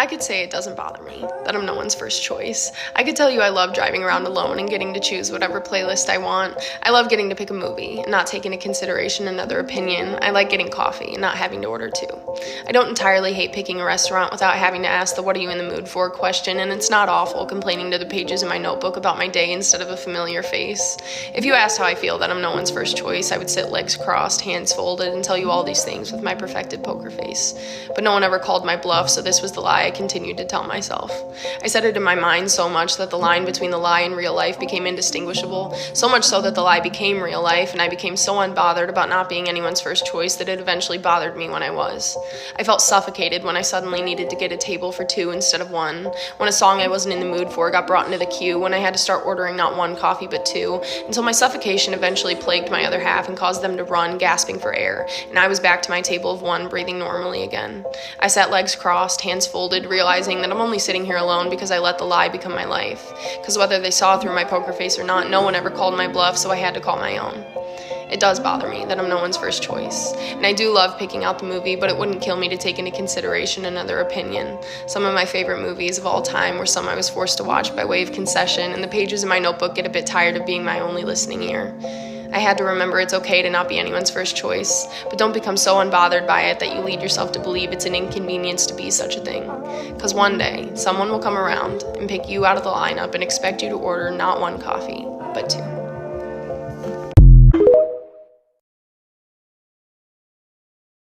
I could say it doesn't bother me that I'm no one's first choice. I could tell you I love driving around alone and getting to choose whatever playlist I want. I love getting to pick a movie and not taking into consideration another opinion. I like getting coffee and not having to order two. I don't entirely hate picking a restaurant without having to ask the "what are you in the mood for" question, and it's not awful complaining to the pages in my notebook about my day instead of a familiar face. If you asked how I feel that I'm no one's first choice, I would sit legs crossed, hands folded, and tell you all these things with my perfected poker face. But no one ever called my bluff, so this was the lie I continued to tell myself. I said it in my mind so much that the line between the lie and real life became indistinguishable, so much so that the lie became real life, and I became so unbothered about not being anyone's first choice that it eventually bothered me when I was. I felt suffocated when I suddenly needed to get a table for two instead of one, when a song I wasn't in the mood for got brought into the queue, when I had to start ordering not one coffee but two, until my suffocation eventually plagued my other half and caused them to run, gasping for air, and I was back to my table of one, breathing normally again. I sat legs crossed, hands folded, realizing that I'm only sitting here alone because I let the lie become my life. Because whether they saw through my poker face or not, no one ever called my bluff, so I had to call my own. It does bother me that I'm no one's first choice. And I do love picking out the movie, but it wouldn't kill me to take into consideration another opinion. Some of my favorite movies of all time were some I was forced to watch by way of concession, and the pages in my notebook get a bit tired of being my only listening ear. I had to remember it's okay to not be anyone's first choice, but don't become so unbothered by it that you lead yourself to believe it's an inconvenience to be such a thing. Because one day, someone will come around and pick you out of the lineup and expect you to order not one coffee, but two.